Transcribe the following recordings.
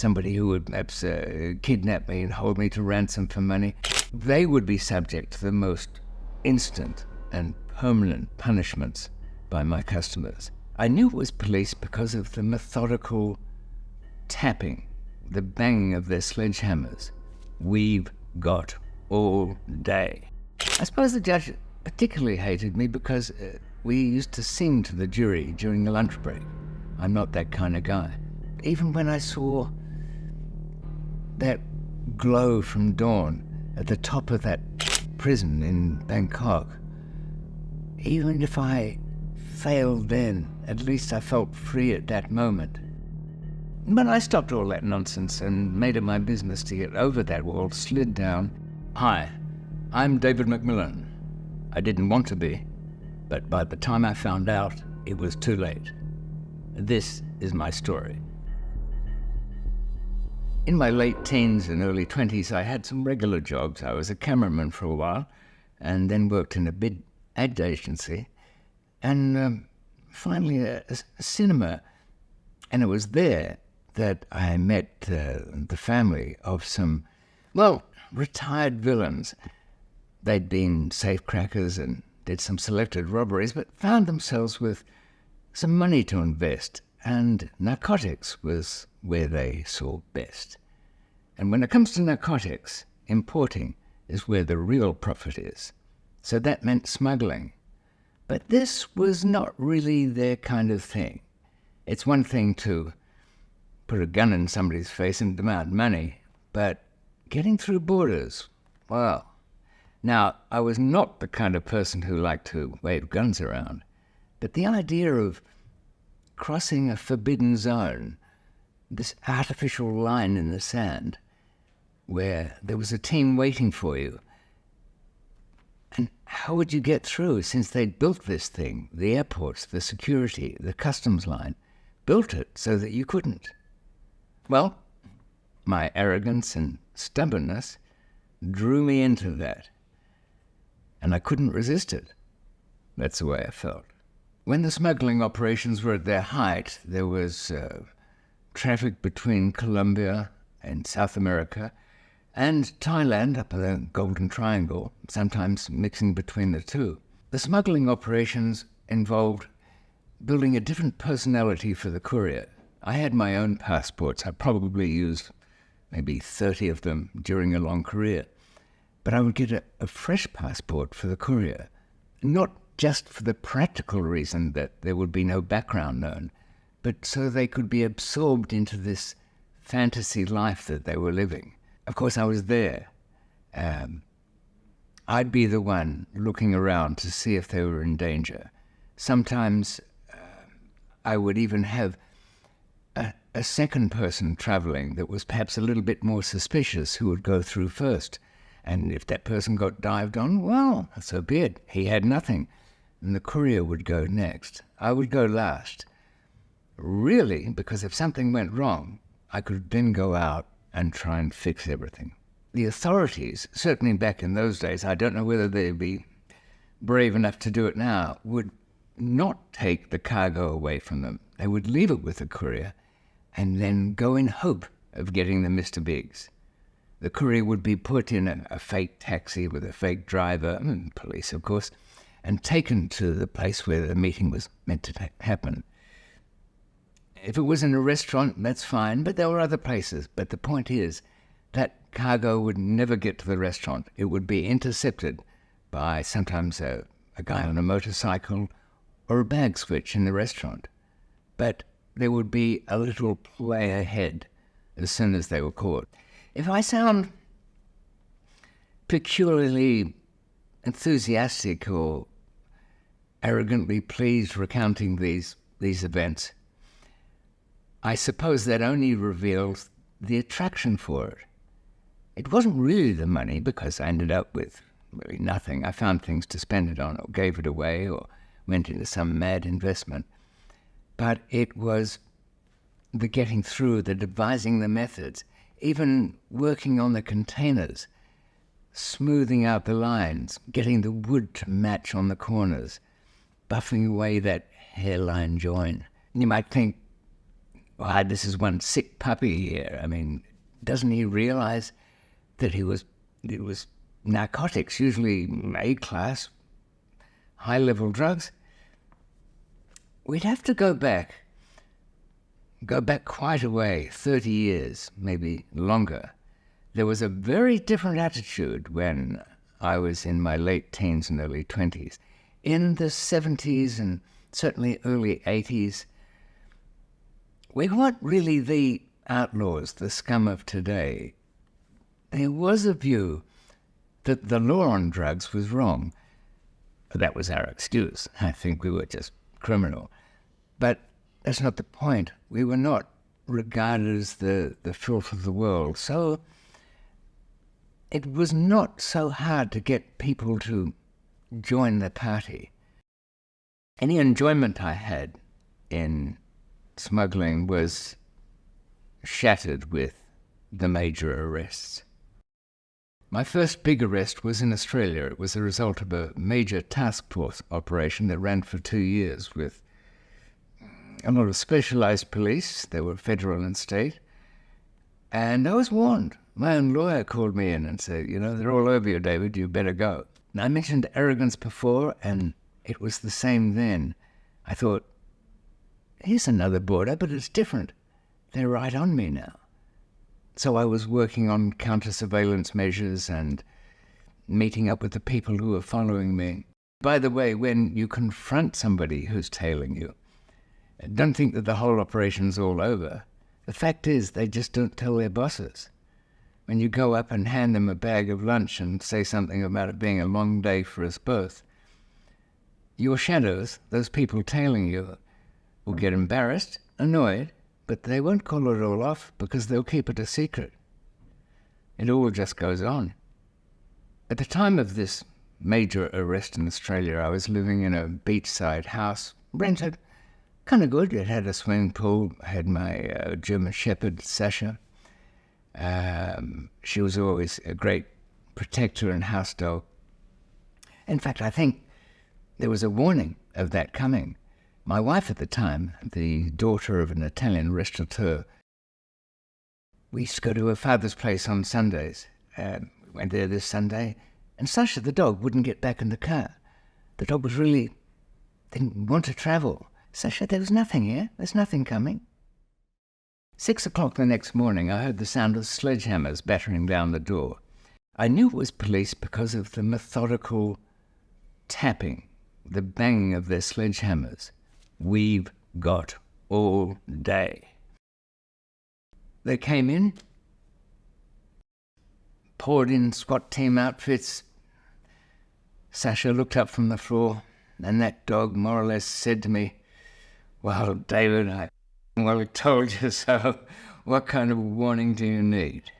somebody who would perhaps kidnap me and hold me to ransom for money, they would be subject to the most instant and permanent punishments by my customers. I knew it was police because of the methodical tapping, the banging of their sledgehammers. We've got all day. I suppose the judge particularly hated me because we used to sing to the jury during the lunch break. I'm not that kind of guy. Even when I saw that glow from dawn at the top of that prison in Bangkok, even if I failed then, at least I felt free at that moment. But I stopped all that nonsense and made it my business to get over that wall, slid down. Hi, I'm David McMillan. I didn't want to be, but by the time I found out, it was too late. This is my story. In my late teens and early 20s, I had some regular jobs. I was a cameraman for a while, and then worked in a big ad agency, and finally a cinema. And it was there that I met the family of some, retired villains. They'd been safecrackers and did some selected robberies, but found themselves with some money to invest, and narcotics was where they saw best. And when it comes to narcotics, importing is where the real profit is. So that meant smuggling. But this was not really their kind of thing. It's one thing to put a gun in somebody's face and demand money, but getting through borders, well. Now, I was not the kind of person who liked to wave guns around, but the idea of crossing a forbidden zone, this artificial line in the sand, where there was a team waiting for you, and how would you get through since they'd built this thing, the airports, the security, the customs line, built it so that you couldn't? Well, my arrogance and stubbornness drew me into that, and I couldn't resist it. That's the way I felt. When the smuggling operations were at their height, there was traffic between Colombia and South America and Thailand up in the Golden Triangle, sometimes mixing between the two. The smuggling operations involved building a different personality for the courier. I had my own passports. I probably used maybe 30 of them during a long career. But I would get a fresh passport for the courier, not just for the practical reason that there would be no background known, but so they could be absorbed into this fantasy life that they were living. Of course, I was there. I'd be the one looking around to see if they were in danger. Sometimes I would even have a second person traveling that was perhaps a little bit more suspicious who would go through first. And if that person got dived on, well, so be it. He had nothing. And the courier would go next. I would go last. Really, because if something went wrong, I could then go out and try and fix everything. The authorities, certainly back in those days, I don't know whether they'd be brave enough to do it now, would not take the cargo away from them. They would leave it with the courier and then go in hope of getting the Mr. Biggs. The courier would be put in a fake taxi with a fake driver, police of course, and taken to the place where the meeting was meant to happen. If it was in a restaurant, that's fine, but there were other places. But the point is, that cargo would never get to the restaurant. It would be intercepted by sometimes a guy on a motorcycle or a bag switch in the restaurant. But there would be a little play ahead as soon as they were caught. If I sound peculiarly enthusiastic or arrogantly pleased recounting these events, I suppose that only reveals the attraction for it. It wasn't really the money, because I ended up with really nothing. I found things to spend it on, or gave it away, or went into some mad investment. But it was the getting through, the devising the methods, even working on the containers, smoothing out the lines, getting the wood to match on the corners, buffing away that hairline join. You might think, Why, this is one sick puppy here. I mean, doesn't he realize that it was narcotics, usually A-class, high-level drugs? We'd have to go back quite a way, 30 years, maybe longer. There was a very different attitude when I was in my late teens and early 20s. In the 70s and certainly early 80s, we weren't really the outlaws, the scum of today. There was a view that the law on drugs was wrong. That was our excuse. I think we were just criminal. But that's not the point. We were not regarded as the filth of the world. So it was not so hard to get people to join the party. Any enjoyment I had in smuggling was shattered with the major arrests. My first big arrest was in Australia. It was a result of a major task force operation that ran for 2 years with a lot of specialised police. They were federal and state. And I was warned. My own lawyer called me in and said, they're all over you, David, you better go. And I mentioned arrogance before, and it was the same then. I thought, here's another border, but it's different. They're right on me now. So I was working on counter-surveillance measures and meeting up with the people who were following me. By the way, when you confront somebody who's tailing you, don't think that the whole operation's all over. The fact is, they just don't tell their bosses. When you go up and hand them a bag of lunch and say something about it being a long day for us both, your shadows, those people tailing you, will get embarrassed, annoyed, but they won't call it all off because they'll keep it a secret. It all just goes on. At the time of this major arrest in Australia, I was living in a beachside house, rented, kind of good. It had a swimming pool. I had my German Shepherd, Sasha. She was always a great protector and house dog. In fact, I think there was a warning of that coming. My wife at the time, the daughter of an Italian restaurateur, we used to go to her father's place on Sundays. We went there this Sunday, and Sasha, the dog, wouldn't get back in the car. The dog was really didn't want to travel. Sasha, there was nothing here. There's nothing coming. 6 o'clock the next morning, I heard the sound of sledgehammers battering down the door. I knew it was police because of the methodical tapping, the banging of their sledgehammers. We've got all day. They came in, poured in SWAT team outfits. Sasha looked up from the floor, and that dog more or less said to me, "Well, David, I told you so. What kind of warning do you need?"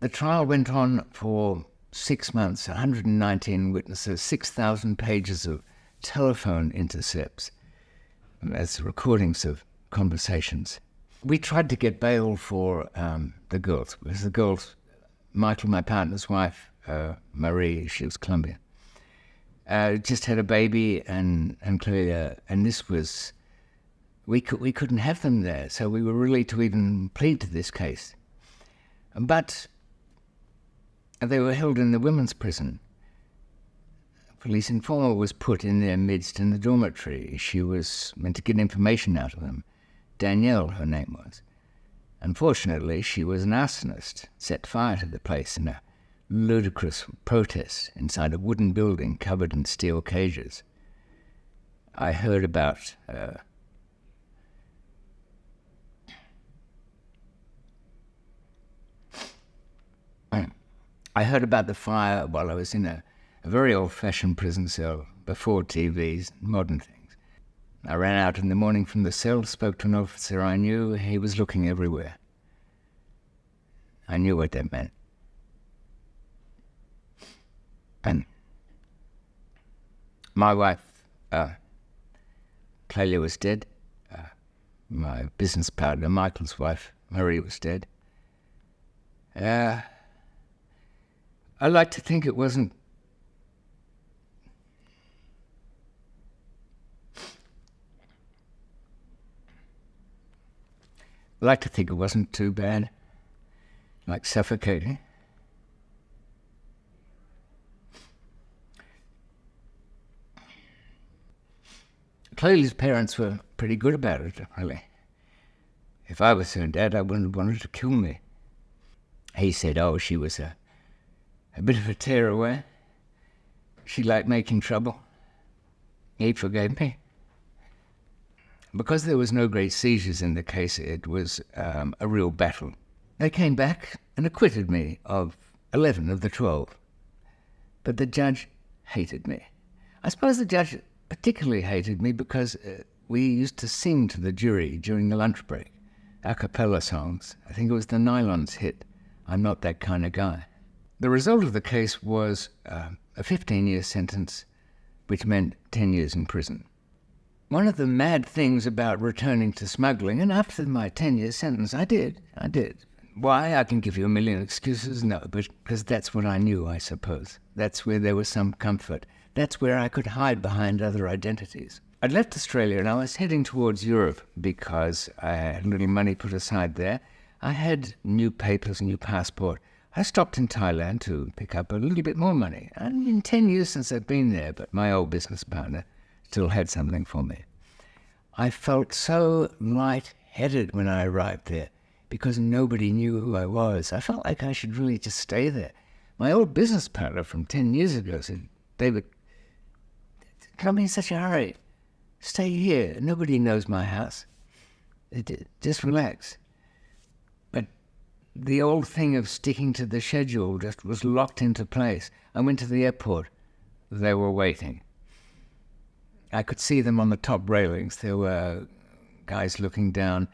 The trial went on for 6 months, 119 witnesses, 6,000 pages of telephone intercepts as recordings of conversations. We tried to get bail for the girls, because the girls, Michael, my partner's wife, Marie, she was Colombian, just had a baby, and Claudia, and this was, we couldn't have them there, so we were really to even plead to this case. But they were held in the women's prison. A police informer was put in their midst in the dormitory. She was meant to get information out of them. Danielle, her name was. Unfortunately, she was an arsonist, set fire to the place in a ludicrous protest inside a wooden building covered in steel cages. I heard about the fire while I was in a very old-fashioned prison cell before TVs and modern things. I ran out in the morning from the cell, spoke to an officer I knew. He was looking everywhere. I knew what that meant. And my wife, Clelia, was dead. My business partner, Michael's wife, Marie, was dead. I like to think it wasn't I like to think it wasn't too bad, like suffocating. Clearly's parents were pretty good about it, really. If I was her dad, I wouldn't have wanted to kill me. He said, oh, she was a bit of a tearaway. She liked making trouble. He forgave me. Because there was no great seizures in the case, it was a real battle. They came back and acquitted me of 11 of the 12. But the judge hated me. I suppose the judge particularly hated me because we used to sing to the jury during the lunch break, a cappella songs. I think it was the Nylons hit, I'm Not That Kind of Guy. The result of the case was a 15-year sentence, which meant 10 years in prison. One of the mad things about returning to smuggling, and after my 10-year sentence, I did. Why? I can give you a million excuses. No, but because that's what I knew, I suppose. That's where there was some comfort. That's where I could hide behind other identities. I'd left Australia and I was heading towards Europe because I had a little money put aside there. I had new papers, new passport. I stopped in Thailand to pick up a little bit more money. And in 10 years since I'd been there, but my old business partner still had something for me. I felt so light-headed when I arrived there because nobody knew who I was. I felt like I should really just stay there. My old business partner from 10 years ago said, David, don't be in such a hurry. Stay here. Nobody knows my house. Just relax. But the old thing of sticking to the schedule just was locked into place. I went to the airport. They were waiting. I could see them on the top railings. There were guys looking down.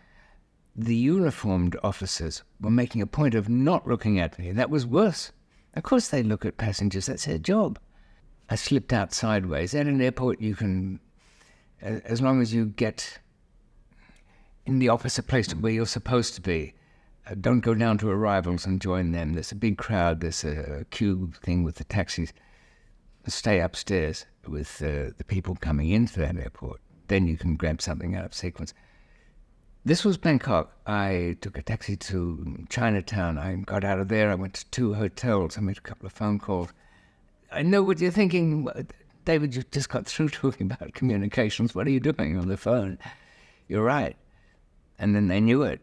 The uniformed officers were making a point of not looking at me. That was worse. Of course they look at passengers. That's their job. I slipped out sideways. At an airport, you can, as long as you get in the opposite place to where you're supposed to be, don't go down to arrivals and join them. There's a big crowd. There's a queue thing with the taxis. Stay upstairs with the people coming into that airport. Then you can grab something out of sequence. This was Bangkok. I took a taxi to Chinatown. I got out of there. I went to 2 hotels. I made a couple of phone calls. I know what you're thinking. David, you just got through talking about communications. What are you doing on the phone? You're right. And then they knew it.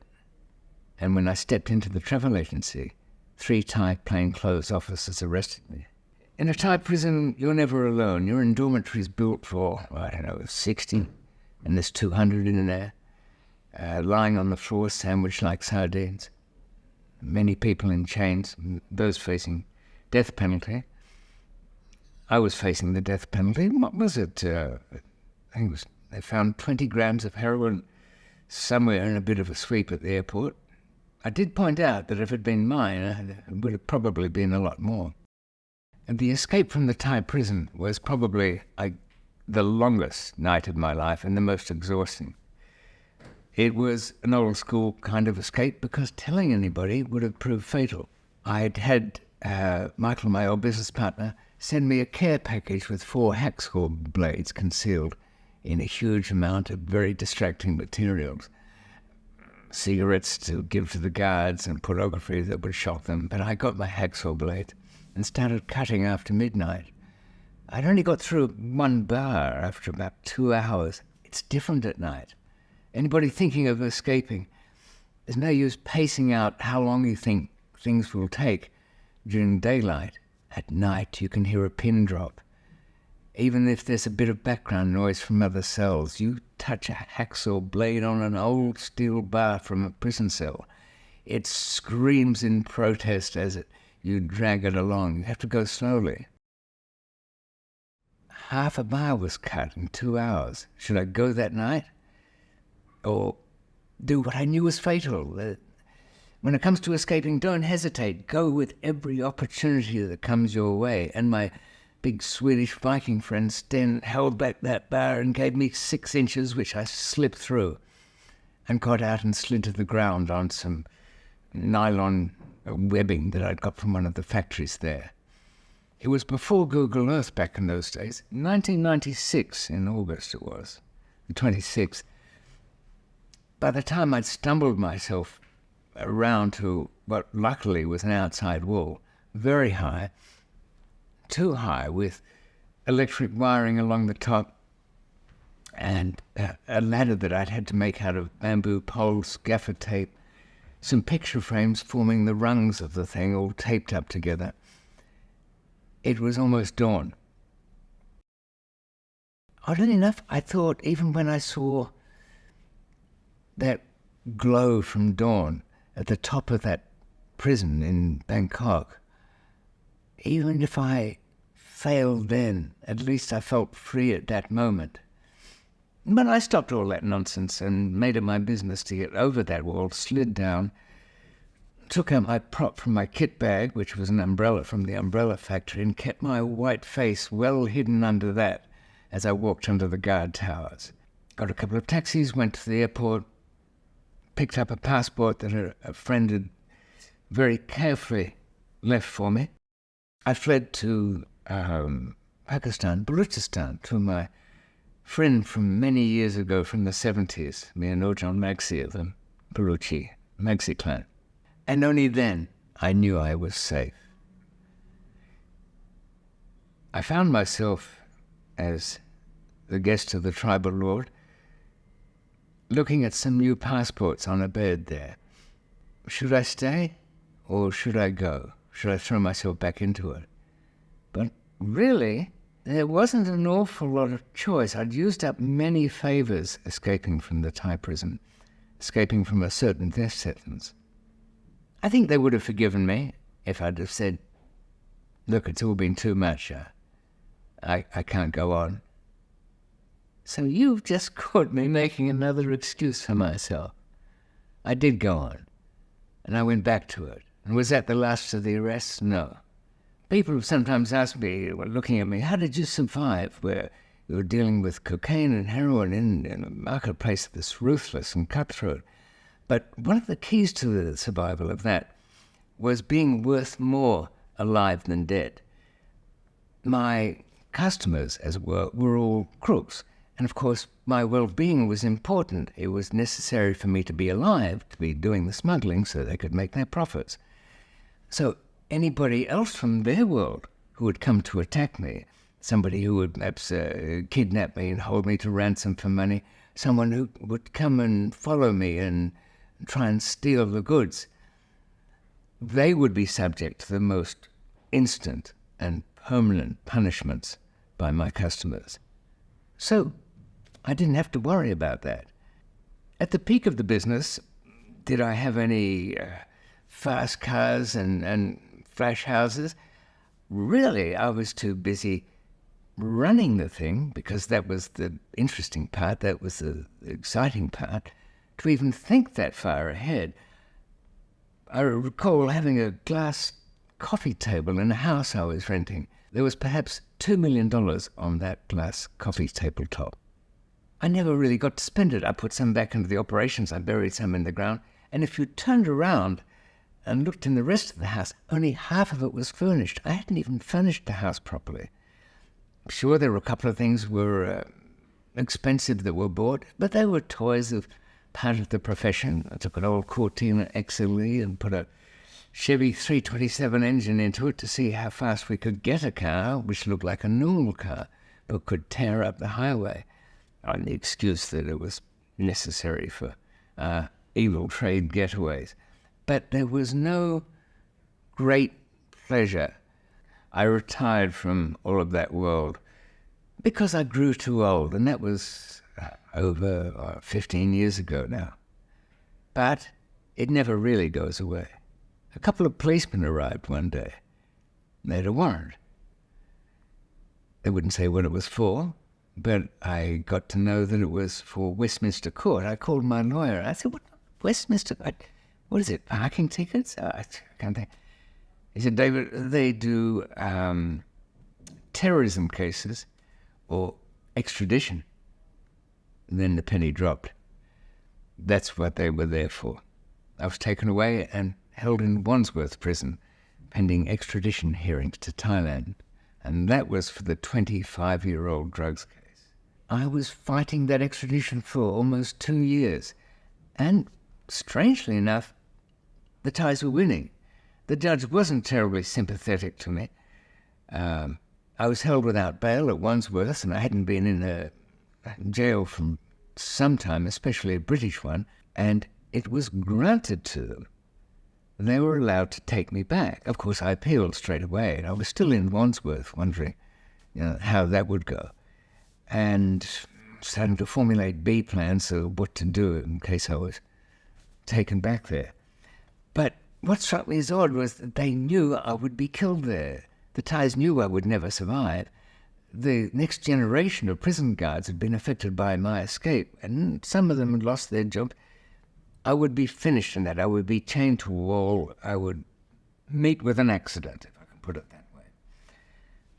And when I stepped into the travel agency, 3 Thai plainclothes officers arrested me. In a Thai prison, you're never alone. You're in dormitories built for, 60, and there's 200 in there, lying on the floor, sandwiched like sardines. Many people in chains, those facing death penalty. I was facing the death penalty. What was it? I think it was, they found 20 grams of heroin somewhere in a bit of a sweep at the airport. I did point out that if it had been mine, it would have probably been a lot more. And the escape from the Thai prison was probably the longest night of my life and the most exhausting. It was an old school kind of escape because telling anybody would have proved fatal. I'd had Michael, my old business partner, send me a care package with 4 hacksaw blades concealed in a huge amount of very distracting materials. Cigarettes to give to the guards and pornography that would shock them. But I got my hacksaw blade and started cutting after midnight. I'd only got through 1 bar after about 2 hours. It's different at night. Anybody thinking of escaping, there's no use pacing out how long you think things will take during daylight. At night, you can hear a pin drop. Even if there's a bit of background noise from other cells, you touch a hacksaw blade on an old steel bar from a prison cell. It screams in protest as you drag it along. You have to go slowly. Half a bar was cut in 2 hours. Should I go that night? Or do what I knew was fatal? When it comes to escaping, don't hesitate. Go with every opportunity that comes your way. And my big Swedish Viking friend Sten held back that bar and gave me 6 inches, which I slipped through and got out and slid to the ground on some nylon webbing that I'd got from one of the factories there. It was before Google Earth back in those days. 1996 in August it was, the 26th. by the time I'd stumbled myself around to what luckily was an outside wall, very high, too high, with electric wiring along the top, and a ladder that I'd had to make out of bamboo poles, gaffer tape, some picture frames forming the rungs of the thing all taped up together. It was almost dawn. Oddly enough, I thought even when I saw that glow from dawn at the top of that prison in Bangkok, even if I failed then, at least I felt free at that moment. But I stopped all that nonsense and made it my business to get over that wall, slid down, took out my prop from my kit bag, which was an umbrella from the umbrella factory, and kept my white face well hidden under that as I walked under the guard towers. Got a couple of taxis, went to the airport, picked up a passport that a friend had very carefully left for me. I fled to Pakistan, Balochistan, to my friend from many years ago from the 70s, me and Nurjan Magsi of the Baluchi Magsi clan. And only then I knew I was safe. I found myself, as the guest of the tribal lord, looking at some new passports on a bed there. Should I stay or should I go? Should I throw myself back into it? But really, there wasn't an awful lot of choice. I'd used up many favors escaping from the Thai prison, escaping from a certain death sentence. I think they would have forgiven me if I'd have said, look, it's all been too much. I can't go on. So you've just caught me making another excuse for myself. I did go on, and I went back to it. And was that the last of the arrests? No. People have sometimes asked me, looking at me, how did you survive where you were dealing with cocaine and heroin in a marketplace that's ruthless and cutthroat? But one of the keys to the survival of that was being worth more alive than dead. My customers, as it were all crooks. And of course, my well-being was important. It was necessary for me to be alive, to be doing the smuggling so they could make their profits. So anybody else from their world who would come to attack me, somebody who would perhaps kidnap me and hold me to ransom for money, someone who would come and follow me and try and steal the goods, they would be subject to the most instant and permanent punishments by my customers. So I didn't have to worry about that. At the peak of the business, did I have any fast cars and flash houses? Really, I was too busy running the thing, because that was the interesting part, that was the exciting part, to even think that far ahead. I recall having a glass coffee table in a house I was renting. There was perhaps $2 million on that glass coffee tabletop. I never really got to spend it. I put some back into the operations, I buried some in the ground, and if you turned around and looked in the rest of the house, only half of it was furnished. I hadn't even furnished the house properly. Sure, there were a couple of things were expensive that were bought, but they were toys of part of the profession. I took an old Cortina XLE and put a Chevy 327 engine into it to see how fast we could get a car which looked like a normal car but could tear up the highway, on the excuse that it was necessary for evil trade getaways. But there was no great pleasure. I retired from all of that world because I grew too old, and that was over 15 years ago now. But it never really goes away. A couple of policemen arrived one day. They had a warrant. They wouldn't say what it was for, but I got to know that it was for Westminster Court. I called my lawyer. I said, what, Westminster? What is it, parking tickets? I can't think. He said, David, they do terrorism cases or extradition. And then the penny dropped. That's what they were there for. I was taken away and held in Wandsworth prison, pending extradition hearings to Thailand. And that was for the 25-year-old drugs case. I was fighting that extradition for almost 2 years. And strangely enough, the Thais were winning. The judge wasn't terribly sympathetic to me. I was held without bail at Wandsworth, and I hadn't been in a jail for some time, especially a British one, and it was granted to them. They were allowed to take me back. Of course, I appealed straight away, and I was still in Wandsworth wondering how that would go, and starting to formulate B plans of what to do in case I was taken back there. But what struck me as odd was that they knew I would be killed there. The Thais knew I would never survive. The next generation of prison guards had been affected by my escape, and some of them had lost their job. I would be finished in that. I would be chained to a wall. I would meet with an accident, if I can put it that way.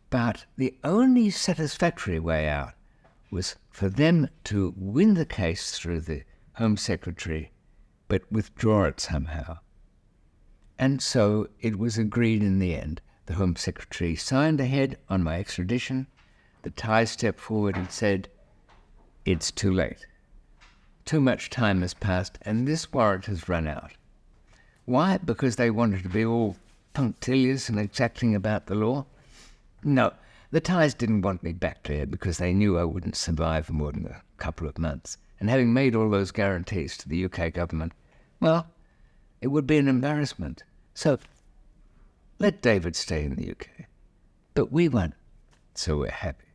But the only satisfactory way out was for them to win the case through the Home Secretary, but withdraw it somehow. And so it was agreed in the end. The Home Secretary signed ahead on my extradition. The Thai stepped forward and said, "It's too late. Too much time has passed, and this warrant has run out." Why? Because they wanted to be all punctilious and exacting about the law? No, the Thais didn't want me back there because they knew I wouldn't survive more than a couple of months. And having made all those guarantees to the UK government, well, it would be an embarrassment. So let David stay in the UK. But we won't, so we're happy.